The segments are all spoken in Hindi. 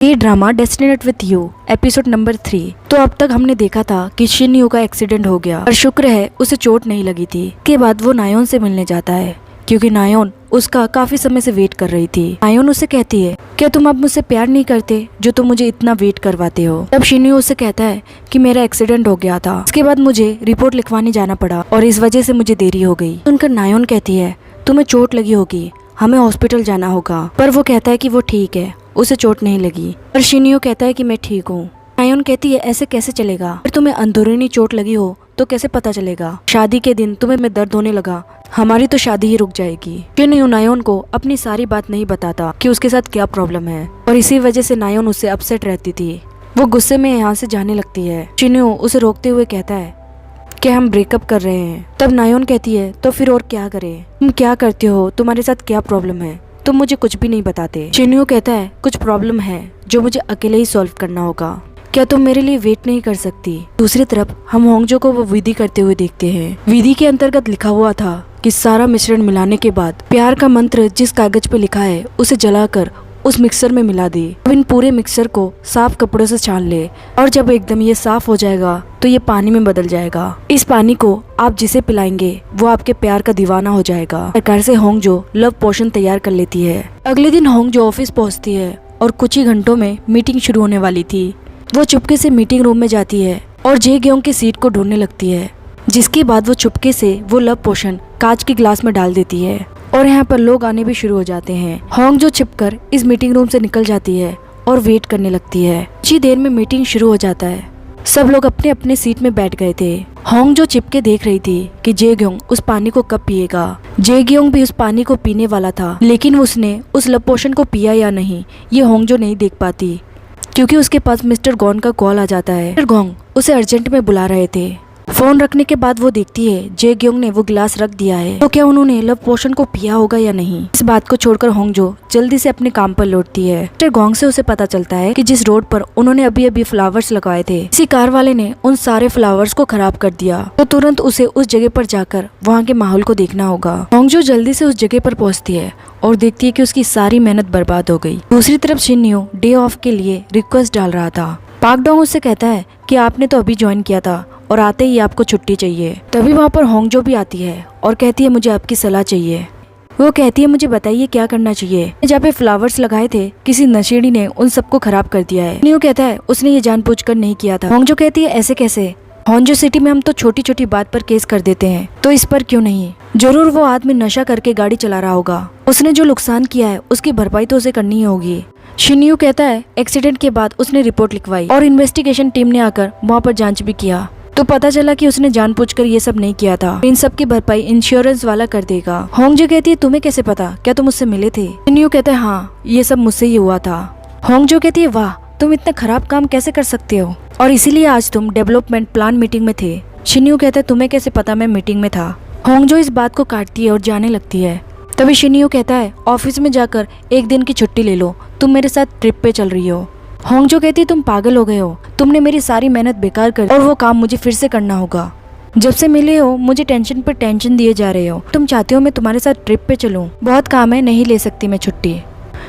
ये drama destined with you episode number 3। तो अब तक हमने देखा था कि शिन्यू का एक्सीडेंट हो गया और शुक्र है उसे चोट नहीं लगी थी। के बाद वो नायोन से मिलने जाता है क्योंकि नायोन उसका काफी समय से वेट कर रही थी। नायोन उसे कहती है, क्या तुम अब मुझसे प्यार नहीं करते जो तुम मुझे इतना वेट करवाते हो। तब शिन्यू उसे कहता है कि मेरा एक्सीडेंट हो गया था, इसके बाद मुझे रिपोर्ट लिखवाने जाना पड़ा और इस वजह से मुझे देरी हो गई। सुनकर नायोन कहती है, तुम्हें चोट लगी होगी, हमें हॉस्पिटल जाना होगा। पर वो कहता है कि वो ठीक है, उसे चोट नहीं लगी। और शिन्यू कहता है कि मैं ठीक हूँ। नायोन कहती है, ऐसे कैसे चलेगा, अगर तुम्हें अंदरूनी चोट लगी हो तो कैसे पता चलेगा। शादी के दिन तुम्हें में दर्द होने लगा, हमारी तो शादी ही रुक जाएगी। शिन्यू नायोन को अपनी सारी बात नहीं बताता कि उसके साथ क्या प्रॉब्लम है और इसी वजह से नायोन उससे अपसेट रहती थी। वो गुस्से में यहाँ से जाने लगती है। शिन्यू उसे रोकते हुए कहता है कि हम ब्रेकअप कर रहे हैं। तब नायोन कहती है, तो फिर और क्या करें, तुम क्या करते हो, तुम्हारे साथ क्या प्रॉब्लम है, तुम मुझे कुछ भी नहीं बताते। शिन्यू कहता है, कुछ प्रॉब्लम है जो मुझे अकेले ही सॉल्व करना होगा, क्या तुम मेरे लिए वेट नहीं कर सकती। दूसरी तरफ हम होंगजो को वो विधि करते हुए देखते हैं। विधि के अंतर्गत लिखा हुआ था कि सारा मिश्रण मिलाने के बाद प्यार का मंत्र जिस कागज पे लिखा है उसे जलाकर उस मिक्सर में मिला दे। अब इन पूरे मिक्सर को साफ कपड़ों से छान ले और जब एकदम ये साफ हो जाएगा तो ये पानी में बदल जाएगा। इस पानी को आप जिसे पिलाएंगे वो आपके प्यार का दीवाना हो जाएगा। प्रकार से होंगजो लव पोशन तैयार कर लेती है। अगले दिन होंगजो ऑफिस पहुंचती है और कुछ ही घंटों में मीटिंग शुरू होने वाली थी। वो चुपके से मीटिंग रूम में जाती है और जे ग्योंग की सीट को ढूंढने लगती है, जिसके बाद वो चुपके से वो लव पोशन कांच के गिलास में डाल देती है और यहाँ पर लोग आने भी शुरू हो जाते हैं। होंगजो छिपकर इस मीटिंग रूम से निकल जाती है और वेट करने लगती है। कुछ ही देर में मीटिंग शुरू हो जाता है। सब लोग अपने अपने सीट में बैठ गए थे। होंगजो छिपके देख रही थी कि जे ग्योंग उस पानी को कब पिएगा। जे ग्योंग भी उस पानी को पीने वाला था, लेकिन उसने उस लव पोशन को पिया या नहीं ये होंगजो नहीं देख पाती क्योंकि उसके पास मिस्टर गॉन का कॉल आ जाता है। मिस्टर गॉन उसे अर्जेंट में बुला रहे थे। फोन रखने के बाद वो देखती है जे ग्योंग ने वो गिलास रख दिया है, तो क्या उन्होंने लव पोशन को पिया होगा या नहीं। इस बात को छोड़कर होंगजो जल्दी से अपने काम पर लौटती है। मिस्टर गॉन्ग से उसे पता चलता है कि जिस रोड पर उन्होंने अभी अभी फ्लावर्स लगाए थे, किसी कार वाले ने उन सारे फ्लावर्स को खराब कर दिया, तो तुरंत उसे उस जगह पर जाकर वहाँ के माहौल को देखना होगा। होंगजो जल्दी से उस जगह पर पहुँचती है और देखती है कि उसकी सारी मेहनत बर्बाद हो गई। दूसरी तरफ शिन्यू डे ऑफ के लिए रिक्वेस्ट डाल रहा था। पाक डोंग उससे कहता है कि आपने तो अभी ज्वाइन किया था और आते ही आपको छुट्टी चाहिए। तभी वहाँ पर होंगजो भी आती है और कहती है, मुझे आपकी सलाह चाहिए। वो कहती है, मुझे बताइए क्या करना चाहिए। जहाँ पे फ्लावर्स लगाए थे किसी नशेड़ी ने उन सबको खराब कर दिया है। न्यू कहता है, उसने ये जानबूझकर नहीं किया था। होंगजो कहती है, ऐसे कैसे, होंगजो सिटी में हम तो छोटी छोटी बात पर केस कर देते हैं, तो इस पर क्यों नहीं। जरूर वो आदमी नशा करके गाड़ी चला रहा होगा, उसने जो नुकसान किया है उसकी भरपाई तो उसे करनी ही होगी। शिन्यू कहता है, एक्सीडेंट के बाद उसने रिपोर्ट लिखवाई और इन्वेस्टिगेशन टीम ने आकर वहाँ पर जांच भी किया, तो पता चला कि उसने जानबूझकर ये सब नहीं किया था। इन सब की भरपाई इंश्योरेंस वाला कर देगा। होंगजो कहती है, तुम्हें कैसे पता, क्या तुम मुझसे मिले थे। शिन्यू कहता है, हाँ ये सब मुझसे ही हुआ था। होंगजो कहती है, वाह तुम इतना खराब काम कैसे कर सकते हो, और इसीलिए आज तुम डेवलपमेंट प्लान मीटिंग में थे। शिन्यू कहता है, तुम्हें कैसे पता मैं मीटिंग में था। होंगजो इस बात को काटती है और जाने लगती है। तभी शिन्यू कहता है, ऑफिस में जाकर एक दिन की छुट्टी ले लो, तुम मेरे साथ ट्रिप पे चल रही हो। होंगजो कहती है, तुम पागल हो गए हो, तुमने मेरी सारी मेहनत बेकार कर दी और वो काम मुझे फिर से करना होगा। जब से मिले हो मुझे टेंशन पर टेंशन दिए जा रहे हो। तुम चाहते हो मैं तुम्हारे साथ ट्रिप पे चलूं, बहुत काम है, नहीं ले सकती मैं छुट्टी।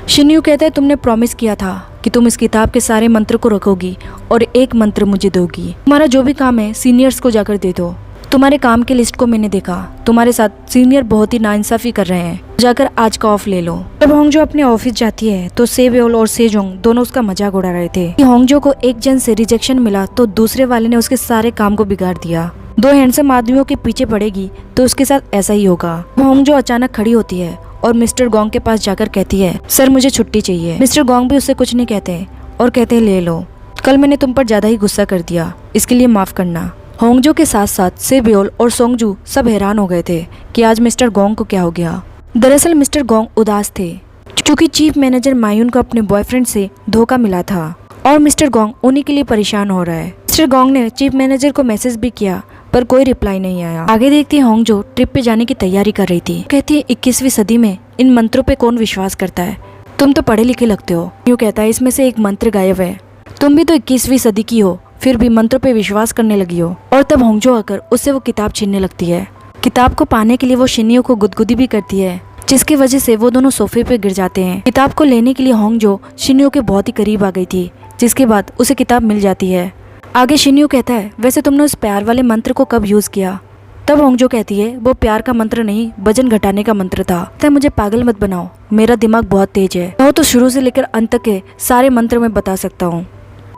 शिन्यू कहता है, तुमने प्रॉमिस किया था कि तुम इस किताब के सारे मंत्र को रखोगी और एक मंत्र मुझे दोगी। तुम्हारा जो भी काम है सीनियर्स को जाकर दे दो। तुम्हारे काम के लिस्ट को मैंने देखा, तुम्हारे साथ सीनियर बहुत ही नाइंसाफी कर रहे हैं, जाकर आज का ऑफ ले लो। जब होंगजो अपने ऑफिस जाती है तो सेबेओल और सेजोंग दोनों उसका मजाक उड़ा रहे थे कि होंगजो को एक जन से रिजेक्शन मिला तो दूसरे वाले ने उसके सारे काम को बिगाड़ दिया। दो हैंडसम आदमियों के पीछे पड़ेगी तो उसके साथ ऐसा ही होगा। होंगजो अचानक खड़ी होती है और मिस्टर गॉन्ग के पास जाकर कहती है, सर मुझे छुट्टी चाहिए। मिस्टर गॉन्ग भी उससे कुछ नहीं कहते और कहते हैं, ले लो, कल मैंने तुम पर ज्यादा ही गुस्सा कर दिया, इसके लिए माफ करना। होंगजो के साथ साथ सेबेओल और सोंगजू सब हैरान हो गए थे कि आज मिस्टर गॉन्ग को क्या हो गया। दरअसल मिस्टर गॉन्ग उदास थे क्योंकि चीफ मैनेजर मायून को अपने बॉयफ्रेंड से धोखा मिला था और मिस्टर गॉन्ग उन्हीं के लिए परेशान हो रहा है। मिस्टर गॉन्ग ने चीफ मैनेजर को मैसेज भी किया पर कोई रिप्लाई नहीं आया। आगे देखती है होंगजो ट्रिप पे जाने की तैयारी कर रही थी। कहती है, 21वीं सदी में इन मंत्रों पे कौन विश्वास करता है, तुम तो पढ़े लिखे लगते हो। यूँ कहता है, इसमें से एक मंत्र गायब है, तुम भी तो 21वीं सदी की हो, फिर भी मंत्र पे विश्वास करने लगी हो। और तब होंगजो आकर उससे वो किताब छीनने लगती है। किताब को पाने के लिए वो शिन्यू को गुदगुदी भी करती है जिसकी वजह से वो दोनों सोफे पे गिर जाते हैं। किताब को लेने के लिए होंगजो शिन्यो के बहुत ही करीब आ गई थी, जिसके बाद उसे किताब मिल जाती है। आगे शिन्यो कहता है, वैसे तुमने उस प्यार वाले मंत्र को कब यूज किया? तब होंगजो कहती है, वो प्यार का मंत्र नहीं, वजन घटाने का मंत्र था। तो मुझे पागल मत बनाओ, मेरा दिमाग बहुत तेज है, वो तो शुरू से लेकर अंत तक के सारे मंत्र मैं बता सकता हूँ,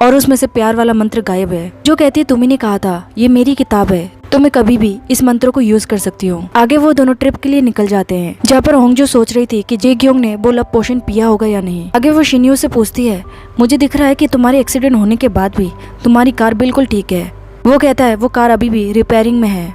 और उसमें से प्यार वाला मंत्र गायब है। जो कहती है, तुम्ही ने कहा था ये मेरी किताब है, तो मैं कभी भी इस मंत्र को यूज कर सकती हूँ। आगे वो दोनों ट्रिप के लिए निकल जाते हैं, जहाँ पर होंगजो सोच रही थी कि जे क्योंग ने वो लव पोशन पिया होगा या नहीं। आगे वो शिन्यो से पूछती है, मुझे दिख रहा है कि तुम्हारे एक्सीडेंट होने के बाद भी तुम्हारी कार बिल्कुल ठीक है। वो कहता है, वो कार अभी भी रिपेयरिंग में है।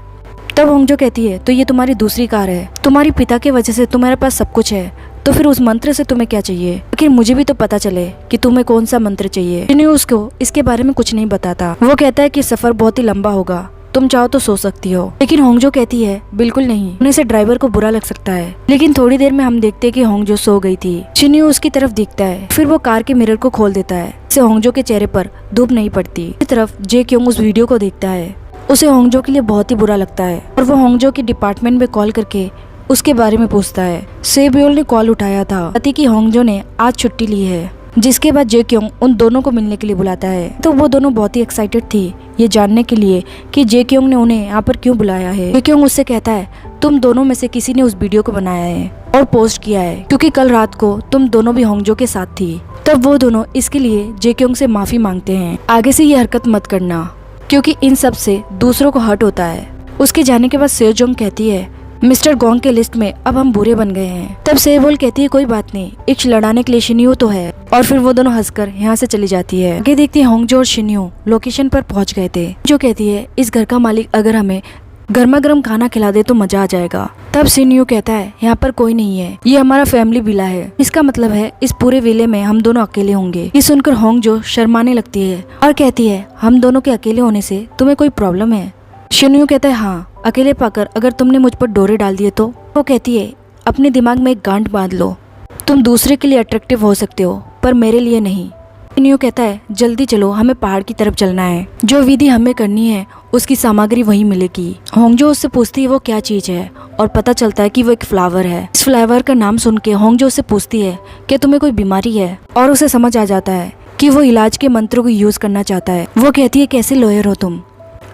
तब होंगजो कहती है, तो ये तुम्हारी दूसरी कार है, तुम्हारी पिता की वजह से तुम्हारे पास सब कुछ है, तो फिर उस मंत्र से तुम्हें क्या चाहिए? लेकिन मुझे भी तो पता चले कि तुम्हें कौन सा मंत्र चाहिए। शिन्यो उसको इसके बारे में कुछ नहीं बताता। वो कहता है कि सफर बहुत ही लंबा होगा, तुम चाहो तो सो सकती हो। लेकिन होंगजो कहती है, बिल्कुल नहीं, उन्हें से ड्राइवर को बुरा लग सकता है। लेकिन थोड़ी देर में हम देखते हैं कि होंगजो सो गई थी। शिन्यो उसकी तरफ देखता है, फिर वो कार के मिरर को खोल देता है, इससे होंगजो के चेहरे पर धूप नहीं पड़ती। इस तरफ जे क्योंग उस वीडियो को देखता है, उसे होंगजो के लिए बहुत ही बुरा लगता है, और वो होंगजो के डिपार्टमेंट में कॉल करके उसके बारे में पूछता है। सेब्योल ने कॉल उठाया था, पति की होंगजो ने आज छुट्टी ली है। जिसके बाद जे क्योंग उन दोनों को मिलने के लिए बुलाता है। तो वो दोनों बहुत ही एक्साइटेड थी ये जानने के लिए कि जे क्योंग ने उन्हें यहाँ पर क्यों बुलाया है। जे क्योंग उससे कहता है, तुम दोनों में से किसी ने उस वीडियो को बनाया है और पोस्ट किया है, क्योंकि कल रात को तुम दोनों भी होंगजो के साथ थी। तब वो दोनों इसके लिए जे क्योंग से माफी मांगते हैं, आगे से ये हरकत मत करना, क्योंकि इन सब से दूसरों को हर्ट होता है। उसके जाने के बाद सेजोंग कहती है, मिस्टर गोंग के लिस्ट में अब हम बुरे बन गए हैं। तब सेबोल कहती है, कोई बात नहीं, इक्ष लड़ाने के लिए शिन्यो तो है। और फिर वो दोनों हंसकर यहाँ से चली जाती है। आगे देखती है होंगजो और शिन्यो लोकेशन पर पहुंच गए थे। जो कहती है, इस घर का मालिक अगर हमें गर्मा गर्म खाना खिला दे तो मजा आ जाएगा। तब शिन्यो कहता है, यहाँ पर कोई नहीं है, ये हमारा फैमिली विला है, इसका मतलब है इस पूरे विले में हम दोनों अकेले होंगे। ये सुनकर होंगजो शर्माने लगती है और कहती है, हम दोनों के अकेले होने से तुम्हें कोई प्रॉब्लम है? शिन्यो कहता है, हाँ, अकेले पाकर अगर तुमने मुझ पर डोरे डाल दिए तो। वो कहती है, अपने दिमाग में एक गांठ बांध लो, तुम दूसरे के लिए अट्रैक्टिव हो सकते हो पर मेरे लिए नहीं। शिन्यो कहता है, जल्दी चलो, हमें पहाड़ की तरफ चलना है, जो विधि हमें करनी है उसकी सामग्री वहीं मिलेगी। होंगजो उससे पूछती है वो क्या चीज है, और पता चलता है कि वो एक फ्लावर है। इस फ्लावर का नाम सुन के होंगजो उससे पूछती है, क्या तुम्हें कोई बीमारी है? और उसे समझ आ जाता है कि वो इलाज के मंत्रों को यूज करना चाहता है। वो कहती है, कैसे लॉयर हो तुम?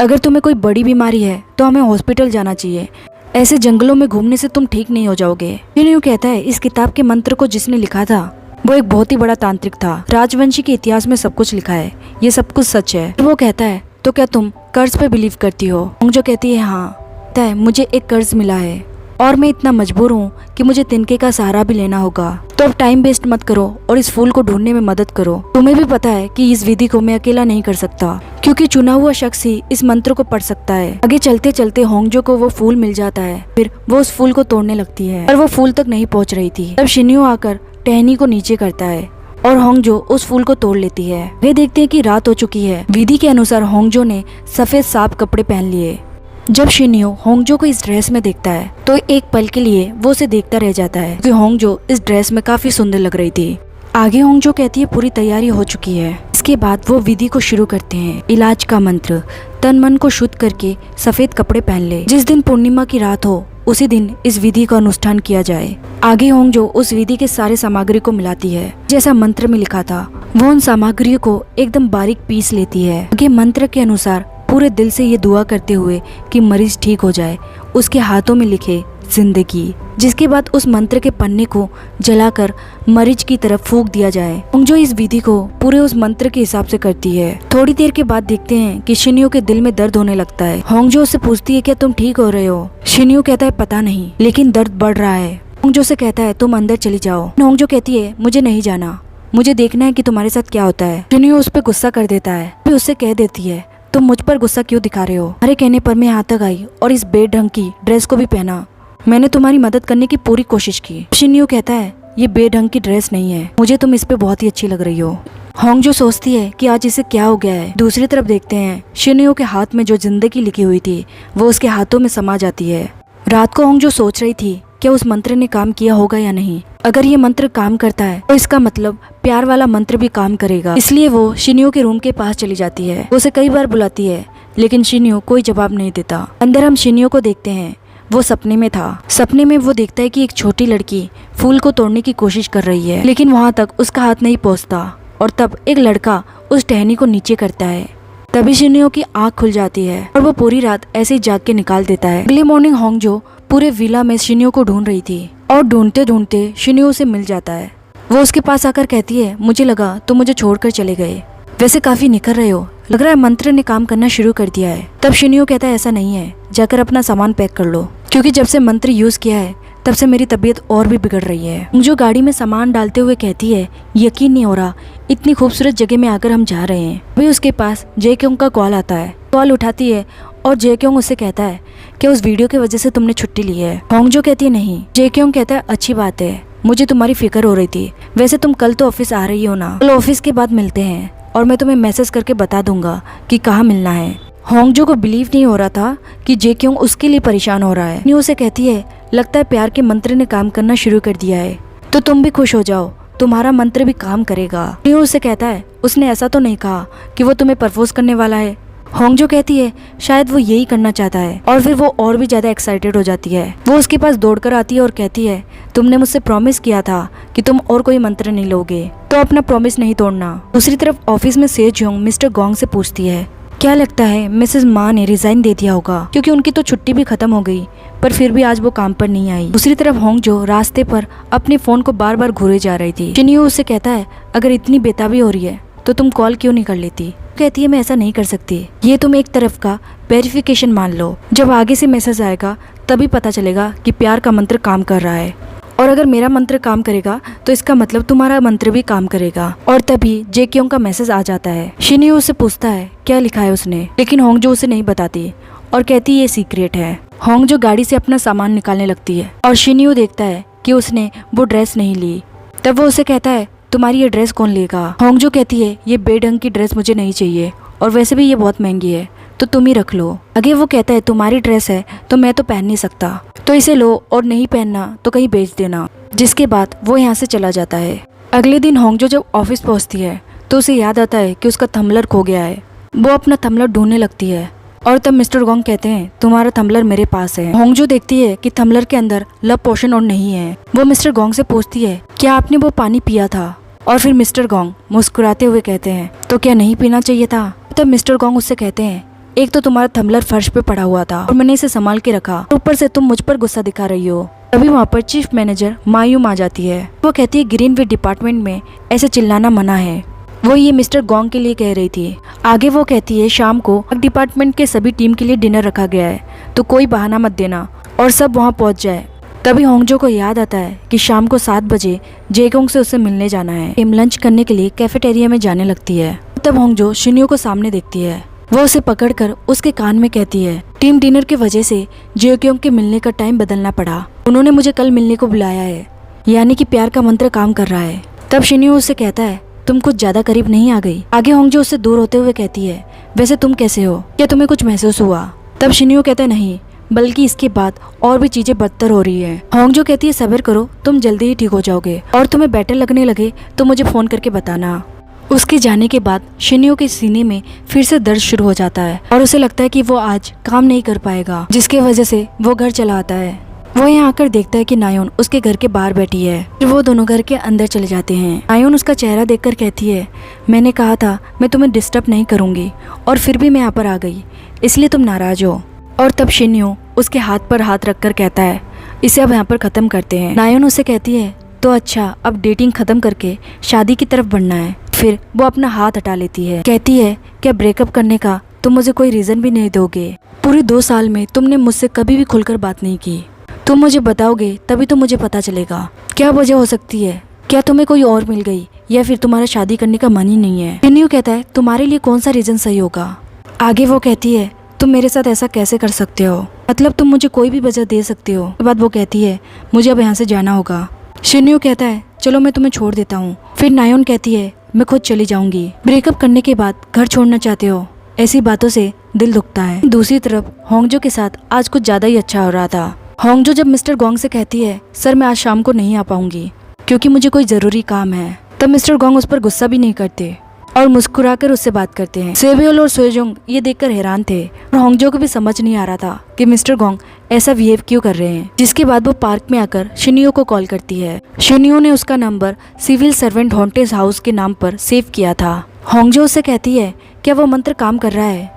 अगर तुम्हें कोई बड़ी बीमारी है तो हमें हॉस्पिटल जाना चाहिए, ऐसे जंगलों में घूमने से तुम ठीक नहीं हो जाओगे। शिन्यो कहता है, इस किताब के मंत्र को जिसने लिखा था वो एक बहुत ही बड़ा तांत्रिक था, राजवंशी के इतिहास में सब कुछ लिखा है, ये सब कुछ सच है। वो कहता है, तो क्या तुम कर्ज पे बिलीव करती हो? होंगजो कहती है, हाँ, कहता है, मुझे एक कर्ज मिला है और मैं इतना मजबूर हूँ कि मुझे तिनके का सहारा भी लेना होगा। तो अब टाइम वेस्ट मत करो और इस फूल को ढूंढने में मदद करो। तुम्हें भी पता है कि इस विधि को मैं अकेला नहीं कर सकता, क्योंकि चुना हुआ शख्स ही इस मंत्र को पढ़ सकता है। आगे चलते चलते होंगजो को वो फूल मिल जाता है, फिर वो उस फूल को तोड़ने लगती है, पर वो फूल तक नहीं पहुँच रही थी। तब शिन्यो आकर टहनी को नीचे करता है और होंगजो उस फूल को तोड़ लेती है। वे देखते हैं कि रात हो चुकी है। विधि के अनुसार होंगजो ने सफेद साफ कपड़े पहन लिए। जब शिन्यो होंगजो को इस ड्रेस में देखता है तो एक पल के लिए वो उसे देखता रह जाता है, क्योंकि होंगजो इस ड्रेस में काफी सुंदर लग रही थी। आगे होंगजो कहती है, पूरी तैयारी हो चुकी है। इसके बाद वो विधि को शुरू करते हैं। इलाज का मंत्र, तन मन को शुद्ध करके सफेद कपड़े पहन ले। जिस दिन पूर्णिमा की रात हो उसी दिन इस विधि का अनुष्ठान किया जाए। आगे होंगजो उस विधि के सारे सामग्री को मिलाती है, जैसा मंत्र में लिखा था। वो उन सामग्रियों को एकदम बारीक पीस लेती है। आगे मंत्र के अनुसार पूरे दिल से ये दुआ करते हुए कि मरीज ठीक हो जाए, उसके हाथों में लिखे जिंदगी। जिसके बाद उस मंत्र के पन्ने को जलाकर मरीज की तरफ फूंक दिया जाए। होंगजो इस विधि को पूरे उस मंत्र के हिसाब से करती है। थोड़ी देर के बाद देखते हैं कि शिन्यो के दिल में दर्द होने लगता है। होंगजो उससे पूछती है, क्या तुम ठीक हो रहे हो? शिन्यो कहता है, पता नहीं, लेकिन दर्द बढ़ रहा है। होंगजो से कहता है, तुम अंदर चली जाओ। होंगजो कहती है, मुझे नहीं जाना, मुझे देखना है कि तुम्हारे साथ क्या होता है। शिन्यो उस पर गुस्सा कर देता है, फिर उससे कह देती है, तुम मुझ पर गुस्सा क्यों दिखा रहे हो? हमारे कहने पर मैं यहाँ तक आई और इस बेढंग की ड्रेस को भी पहना। मैंने तुम्हारी मदद करने की पूरी कोशिश की। शिन्यो कहता है, ये बेढंग की ड्रेस नहीं है, मुझे तुम इस पे बहुत ही अच्छी लग रही हो। होंगजो सोचती है कि आज इसे क्या हो गया है। दूसरी तरफ देखते हैं, शिन्यो के हाथ में जो जिंदगी लिखी हुई थी वो उसके हाथों में समा जाती है। रात को होंगजो सोच रही थी क्या उस मंत्र ने काम किया होगा या नहीं। अगर ये मंत्र काम करता है तो इसका मतलब प्यार वाला मंत्र भी काम करेगा। इसलिए वो शिन्यो के रूम के पास चली जाती है। वो उसे कई बार बुलाती है लेकिन शिन्यो कोई जवाब नहीं देता। अंदर हम शिन्यो को देखते हैं, वो सपने में था। सपने में वो देखता है कि एक छोटी लड़की फूल को तोड़ने की कोशिश कर रही है, लेकिन वहाँ तक उसका हाथ नहीं पहुँचता और तब एक लड़का उस टहनी को नीचे करता है। तभी शिन्यो की आँख खुल जाती है और वो पूरी रात ऐसे ही जाग के निकाल देता है। अगले मॉर्निंग होंगजो पूरे विला में शिन्यो को ढूंढ रही थी और ढूंढते ढूंढते शिन्यो उसे मिल जाता है। वो उसके पास आकर कहती है, मुझे लगा तुम मुझे छोड़कर चले गए, वैसे काफी निखर रहे हो, लग रहा है मंत्र ने काम करना शुरू कर दिया है। तब शिन्यो कहता है, ऐसा नहीं है, जाकर अपना सामान पैक कर लो, क्योंकि जब से मंत्र यूज किया है तब से मेरी तबीयत और भी बिगड़ रही है। जो गाड़ी में सामान डालते हुए कहती है, यकीन नहीं हो रहा इतनी खूबसूरत जगह में आकर हम जा रहे हैं। अभी उसके पास जेक्योंग का कॉल आता है। कॉल उठाती है और जेक्योंग उससे कहता है कि उस वीडियो की वजह से तुमने छुट्टी ली है। होंगजो कहती है नहीं। जेक्योंग कहता है, अच्छी बात है, मुझे तुम्हारी फिक्र हो रही थी, वैसे तुम कल तो ऑफिस आ रही हो ना, कल ऑफिस के बाद मिलते हैं और मैं तुम्हें मैसेज करके बता दूंगा कि कहाँ मिलना है। होंगजो को बिलीव नहीं हो रहा था कि जेक्योंग उसके लिए परेशान हो रहा है। न्यू उसे कहती है, लगता है प्यार के मंत्र ने काम करना शुरू कर दिया है, तो तुम भी खुश हो जाओ, तुम्हारा मंत्र भी काम करेगा। न्यू उसे कहता है, उसने ऐसा तो नहीं कहा कि वो तुम्हें प्रपोज करने वाला है। होंगजो कहती है, शायद वो यही करना चाहता है, और फिर वो और भी ज्यादा एक्साइटेड हो जाती है। वो उसके पास दौड़कर आती है और कहती है, तुमने मुझसे प्रॉमिस किया था कि तुम और कोई मंत्र नहीं लोगे, तो अपना प्रॉमिस नहीं तोड़ना। दूसरी तरफ ऑफिस में सेजोंग मिस्टर गोंग से पूछती है, क्या लगता है मिसेस मा ने रिजाइन दे दिया होगा, क्योंकि उनकी तो छुट्टी भी खत्म हो गई, पर फिर भी आज वो काम पर नहीं आई। दूसरी तरफ होंगजो रास्ते पर अपने फोन को बार बार घूरे जा रही थी। शिन्यो उससे कहता है, अगर इतनी बेताबी हो रही है तो तुम कॉल क्यों नहीं कर लेती। कहती है, मैं ऐसा नहीं कर सकती, ये तुम एक तरफ का वेरिफिकेशन मान लो, जब आगे से मैसेज आएगा तभी पता चलेगा कि प्यार का मंत्र काम कर रहा है, और अगर मेरा मंत्र काम करेगा तो इसका मतलब तुम्हारा मंत्र भी काम करेगा। और तभी जेक्योंग का मैसेज आ जाता है। शिन्यो उससे पूछता है क्या लिखा है उसने, लेकिन होंगजो उसे नहीं बताती और कहती ये सीक्रेट है। होंगजो गाड़ी से अपना सामान निकालने लगती है और शिन्यो देखता है कि उसने वो ड्रेस नहीं ली। तब वो उसे कहता है, तुम्हारी ये ड्रेस कौन लेगा। होंगजो कहती है, ये बेढंग की ड्रेस मुझे नहीं चाहिए, और वैसे भी ये बहुत महंगी है, तो तुम ही रख लो। आगे वो कहता है, तुम्हारी ड्रेस है तो मैं तो पहन नहीं सकता, तो इसे लो और नहीं पहनना तो कहीं बेच देना। जिसके बाद वो यहाँ से चला जाता है। अगले दिन होंगजो जब ऑफिस पहुँचती है तो उसे याद आता है कि उसका थम्बलर खो गया है। वो अपना थम्बलर ढूंढने लगती है और तब मिस्टर गोंग कहते हैं, तुम्हारा थम्बलर मेरे पास है। होंगजो देखती है कि थम्बलर के अंदर लव पोशन और नहीं है। वो मिस्टर गोंग से पूछती है, क्या आपने वो पानी पिया था। और फिर मिस्टर गोंग मुस्कुराते हुए कहते हैं, तो क्या नहीं पीना चाहिए था। तब मिस्टर गोंग उससे कहते हैं, एक तो तुम्हारा थम्बलर फर्श पे पड़ा हुआ था और मैंने इसे संभाल के रखा, ऊपर से तुम मुझ पर गुस्सा दिखा रही हो। तभी वहाँ पर चीफ मैनेजर मायूम आ जाती है। वो कहती है, ग्रीनविच डिपार्टमेंट में ऐसे चिल्लाना मना है। वो ये मिस्टर गोंग के लिए कह रही थी। आगे वो कहती है, शाम को डिपार्टमेंट के सभी टीम के लिए डिनर रखा गया है, तो कोई बहाना मत देना और सब वहाँ पहुँच जाए। तभी होंगजो को याद आता है कि शाम को 7 बजे जेकोंग से उससे मिलने जाना है। लंच करने के लिए कैफेटेरिया में जाने लगती है। तब होंगजो शिन्यो को सामने देखती है। वो उसे पकड़कर उसके कान में कहती है, टीम डिनर की वजह से जेक्योंग के मिलने का टाइम बदलना पड़ा। उन्होंने मुझे कल मिलने को बुलाया है, यानी कि प्यार का मंत्र काम कर रहा है। तब शिन्यो उससे कहता है, तुम कुछ ज्यादा करीब नहीं आ गई। आगे होंगजो उससे दूर होते हुए कहती है, वैसे तुम कैसे हो, क्या तुम्हें कुछ महसूस हुआ। तब शिन्यो कहता है, नहीं, बल्कि इसके बाद और भी चीजें बदतर हो रही है। होंगजो कहती है, सब्र करो, तुम जल्दी ही ठीक हो जाओगे, और तुम्हें बेटर लगने लगे तो मुझे फोन करके बताना। उसके जाने के बाद शिन्यो के सीने में फिर से दर्द शुरू हो जाता है और उसे लगता है कि वो आज काम नहीं कर पाएगा, जिसके वजह से वो घर चला आता है। वो यहाँ आकर देखता है कि नायोन उसके घर के बाहर बैठी है। फिर वो दोनों घर के अंदर चले जाते हैं। नायोन उसका चेहरा देखकर कहती है, मैंने कहा था मैं तुम्हें डिस्टर्ब नहीं करूंगी, और फिर भी मैं यहाँ पर आ गई, इसलिए तुम नाराज हो। और तब शिन्यो उसके हाथ पर हाथ रखकर कहता है, इसे अब यहाँ पर खत्म करते हैं। नायोन उसे कहती है, तो अच्छा, अब डेटिंग खत्म करके शादी की तरफ बढ़ना है। फिर वो अपना हाथ हटा लेती है। कहती है, क्या ब्रेकअप करने का तुम मुझे कोई रीजन भी नहीं दोगे। पूरे 2 साल में तुमने मुझसे कभी भी खुलकर बात नहीं की। तुम मुझे बताओगे तभी तो मुझे पता चलेगा क्या वजह हो सकती है। क्या तुम्हें कोई और मिल गई, या फिर तुम्हारा शादी करने का मन ही नहीं है। शिन्यो कहता है, तुम्हारे लिए कौन सा रीजन सही होगा। आगे वो कहती है, तुम मेरे साथ ऐसा कैसे कर सकते हो, मतलब तुम मुझे कोई भी वजह दे सकते हो। उसके बाद वो कहती है, मुझे अब यहाँ से जाना होगा। शिन्यो कहता है, चलो मैं तुम्हें छोड़ देता हूँ। फिर नायोन कहती है, मैं खुद चली जाऊंगी। ब्रेकअप करने के बाद घर छोड़ना चाहते हो, ऐसी बातों से दिल दुखता है। दूसरी तरफ होंगजो के साथ आज कुछ ज्यादा ही अच्छा हो रहा था। होंगजो जब मिस्टर गोंग से कहती है, सर मैं आज शाम को नहीं आ पाऊंगी क्योंकि मुझे कोई जरूरी काम है, तब मिस्टर गोंग उस पर गुस्सा भी नहीं करते और मुस्कुराकर उससे बात करते हैं। सेवियोल और सोयोजोंग ये देखकर हैरान थे और होंगजो को भी समझ नहीं आ रहा था कि मिस्टर गोंग ऐसा बिहेव क्यों कर रहे हैं। जिसके बाद वो पार्क में आकर शिनियो को कॉल करती है। शिनियो ने उसका नंबर सिविल सर्वेंट हॉन्टेस हाउस के नाम पर सेव किया था। होंगजो उससे कहती है क्या वो मंत्र काम कर रहा है,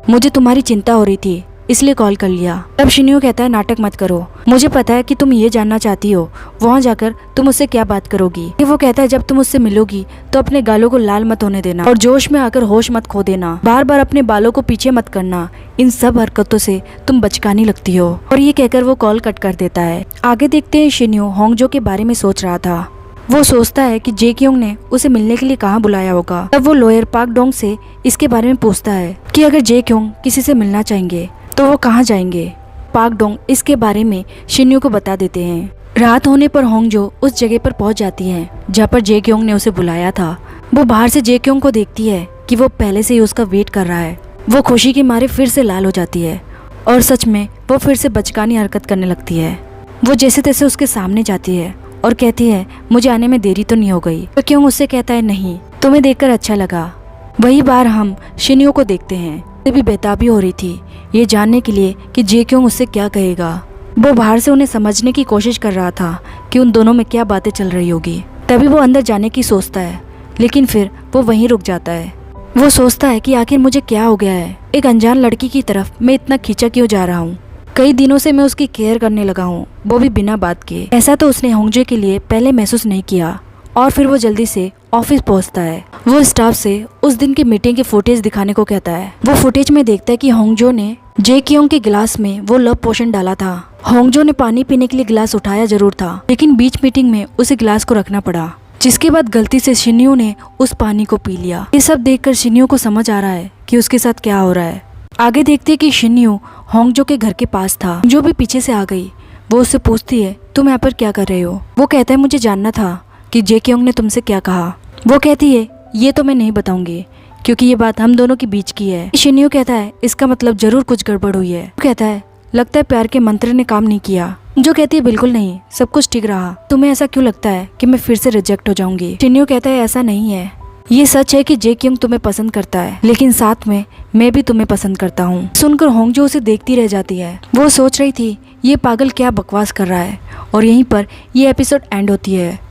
मुझे तुम्हारी चिंता हो रही थी इसलिए कॉल कर लिया। तब शिनियो कहता है नाटक मत करो, मुझे पता है कि तुम ये जानना चाहती हो वहाँ जाकर तुम उससे क्या बात करोगी। वो कहता है जब तुम उससे मिलोगी तो अपने गालों को लाल मत होने देना और जोश में आकर होश मत खो देना, बार बार अपने बालों को पीछे मत करना, इन सब हरकतों से तुम बचकानी लगती हो। और ये कहकर वो कॉल कट कर देता है। आगे देखते हैं शिनियो होंगजो के बारे में सोच रहा था। वो सोचता है कि जेक्योंग ने उसे मिलने के लिए कहाँ बुलाया होगा। तब वो लॉयर पाक डोंग से इसके बारे में पूछता है कि अगर जेक्योंग किसी से मिलना चाहेंगे तो वो कहाँ जाएंगे। पाक डोंग इसके बारे में शिन्यू को बता देते हैं। रात होने पर होंगजो उस जगह पर पहुंच जाती है जहाँ पर जेक्योंग ने उसे बुलाया था। वो बाहर से जेक्योंग को देखती है कि वो पहले से ही उसका वेट कर रहा है। वो खुशी के मारे फिर से लाल हो जाती है और सच में वो फिर से बचकानी हरकत करने लगती है। वो जैसे तैसे उसके सामने जाती है और कहती है मुझे आने में देरी तो नहीं हो गई। जेक्योंग उससे कहता है नहीं, तुम्हें देखकर अच्छा लगा। वही बार हम शिन्यू को देखते हैं। भी बेताबी हो रही थी ये जानने के लिए कि जेक्योंग उससे क्या कहेगा। वो बाहर से उन्हें समझने की कोशिश कर रहा था कि उन दोनों में क्या बातें चल रही होगी। तभी वो अंदर जाने की सोचता है लेकिन फिर वो वहीं रुक जाता है। वो सोचता है कि आखिर मुझे क्या हो गया है, एक अनजान लड़की की तरफ मैं इतना खींचा क्यों जा रहा हूँ। कई दिनों से मैं उसकी केयर करने लगा हूँ, वो भी बिना बात के। ऐसा तो उसने होंगजे के लिए पहले महसूस नहीं किया। और फिर वो जल्दी से ऑफिस पहुंचता है। वो स्टाफ से उस दिन की मीटिंग के फुटेज दिखाने को कहता है। वो फुटेज में देखता है कि होंगजो ने जेक्योंग के गिलास में वो लव पोशन डाला था। होंगजो ने पानी पीने के लिए गिलास उठाया जरूर था लेकिन बीच मीटिंग में उसे गिलास को रखना पड़ा, जिसके बाद गलती से शिन्यू ने उस पानी को पी लिया। ये सब देखकर शिन्यू को समझ आ रहा है कि उसके साथ क्या हो रहा है। आगे देखते कि शिन्यू होंगजो के घर के पास था। जो भी पीछे से आ गई वो उससे पूछती है तुम यहाँ पर क्या कर रहे हो। वो कहता है मुझे जानना था कि जेक्योंग ने तुमसे क्या कहा। वो कहती है ये तो मैं नहीं बताऊंगी क्योंकि ये बात हम दोनों के बीच की है। शिन्यू कहता है इसका मतलब जरूर कुछ गड़बड़ हुई है। वो कहता है लगता है प्यार के मंत्र ने काम नहीं किया। जो कहती है बिल्कुल नहीं, सब कुछ ठीक रहा। तुम्हें ऐसा क्यों लगता है कि मैं फिर से रिजेक्ट हो जाऊंगी। शिन्यू कहता है ऐसा नहीं है, ये सच है कि जेक्योंग तुम्हें पसंद करता है लेकिन साथ में मैं भी तुम्हें पसंद करता हूँ। सुनकर होंगजो उसे देखती रह जाती है। वो सोच रही थी ये पागल क्या बकवास कर रहा है और यहीं पर ये एपिसोड एंड होती है।